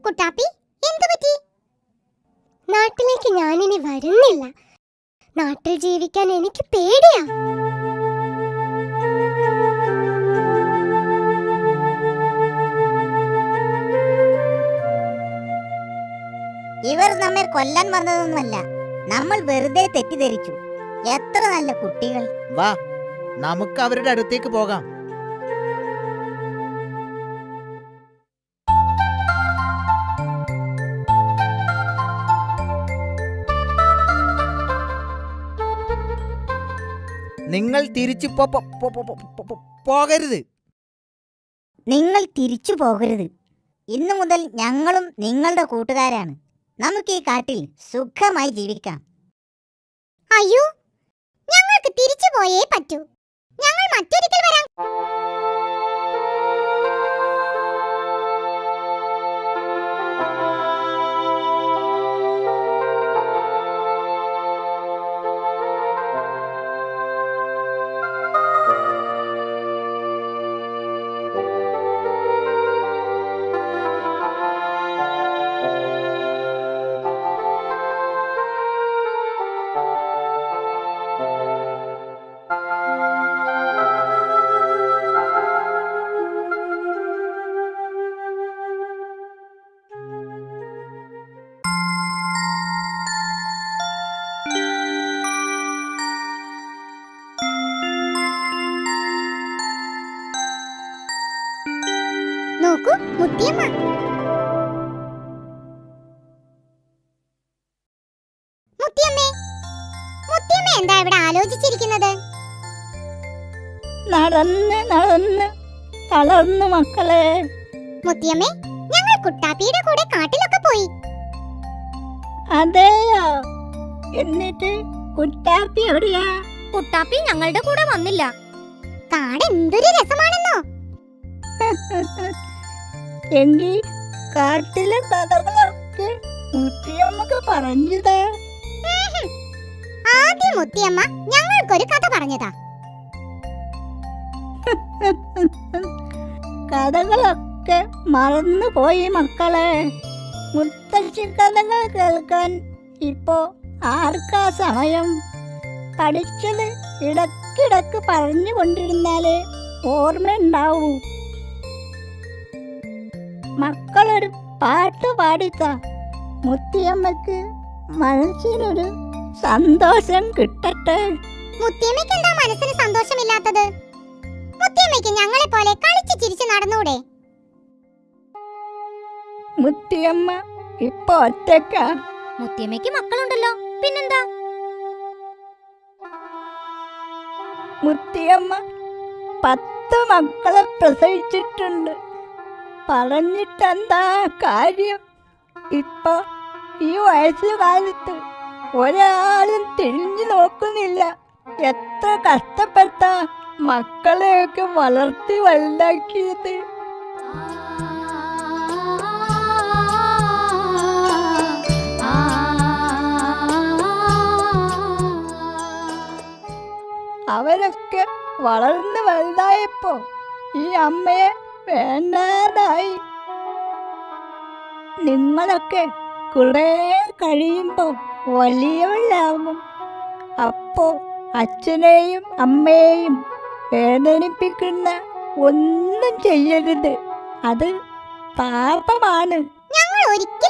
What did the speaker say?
കുട്ടാപ്പി, എന്തു പറ്റി? നാട്ടിലേക്ക് ഞാനിനി വരുന്നില്ല. നാട്ടിൽ ജീവിക്കാൻ എനിക്ക് പേടിയാ. ഇവർ നമ്മെ കൊല്ലാൻ വന്നതൊന്നുമല്ല. നമ്മൾ വെറുതെ തെറ്റിദ്ധരിച്ചു. എത്ര നല്ല കുട്ടികൾ. വാ, നമുക്ക് അവരുടെ അടുത്തേക്ക് പോകാം. നിങ്ങൾ തിരിച്ചു പോകരുത്. നിങ്ങൾ തിരിച്ചു പോകരുത്. ഇന്നു മുതൽ ഞങ്ങളും നിങ്ങളുടെ കൂട്ടുകാരാണ്. നമുക്ക് ഈ കാട്ടിൽ സുഖമായി ജീവിക്കാം. അയ്യോ, ഞങ്ങൾക്ക് തിരിച്ചു പോയേ പറ്റൂ. ഞങ്ങൾ മറ്റൊരിക്കൽ വരാം. നോക്കൂ മുത്തിയമ്മ. മുത്തിയമ്മേ, മുത്തിയമ്മ എന്താ ഇവിടെ ആലോചിച്ചിരിക്കുന്നത്? നടന്ന് നടന്ന് തളർന്നു മക്കളെ. മുത്തിയമ്മേ, ഞങ്ങൾ കുട്ടാപ്പിയുടെ കൂടെ കാട്ടിലൊക്കെ പോയി. അതെയോ? എന്നിട്ട് കുട്ടാപ്പി എവിടെയാ? കുട്ടാപ്പി ഞങ്ങളുടെ കൂടെ വന്നില്ല. കാട് എന്തൊരു രസമാണെന്നോ. എങ്കിൽ കാട്ടിലെ കഥകളൊക്കെ മുത്തിയമ്മക്ക് പറഞ്ഞതാ? ആദ്യം മുത്തിയമ്മ ഞങ്ങൾക്കൊരു കഥ പറഞ്ഞതാ. കഥകളൊക്കെ മറന്നുപോയി മക്കളെ. മുത്തശ്ശി കഥകൾ കേൾക്കാൻ ഇപ്പോ ആർക്കാ സമയം? പഠിച്ചത് ഇടക്കിടക്ക് പറഞ്ഞുകൊണ്ടിരുന്നാലേ ഓർമ്മയുണ്ടാവൂ. മക്കളൊരു പാട്ട് പാടിത്താ. മുത്തിയമ്മക്ക് മനസ്സിനൊരു സന്തോഷം കിട്ടട്ടെ. മുത്തിയമ്മയ്ക്ക് എന്താ മനസ്സിന് സന്തോഷമില്ലാത്തത്? മുത്തിയമ്മയ്ക്ക് ഞങ്ങളെ പോലെ കളിച്ച് ചിരിച്ച് നടന്നൂടെ? മുത്തിയമ്മ ഇപ്പൊ ഒറ്റക്കാ. മുത്തിയമ്മയ്ക്ക് മക്കളുണ്ടല്ലോ, പിന്നെന്താ? മുത്തിയമ്മ 10 മക്കളെ പ്രസവിച്ചിട്ടുണ്ട്. പറഞ്ഞിട്ടെന്താ കാര്യം? ഇപ്പൊ ഈ വയസ്സുകാലത്ത് ഒരാളും തിരിഞ്ഞു നോക്കുന്നില്ല. എത്ര കഷ്ടപ്പെട്ട മക്കളെയൊക്കെ വളർത്തി വലുതാക്കിയത്. അവരൊക്കെ വളർന്ന് വലുതായപ്പോ ഈ അമ്മയെ വേണ്ടാതായി. നിങ്ങളൊക്കെ കുറെ കഴിയുമ്പോ വലിയവരാകും. അപ്പോ അച്ഛനെയും അമ്മയെയും വേദനിപ്പിക്കുന്ന ഒന്നും ചെയ്യരുത്. അത് പാപമാണ്. ഞങ്ങൾ ഒരിക്കലും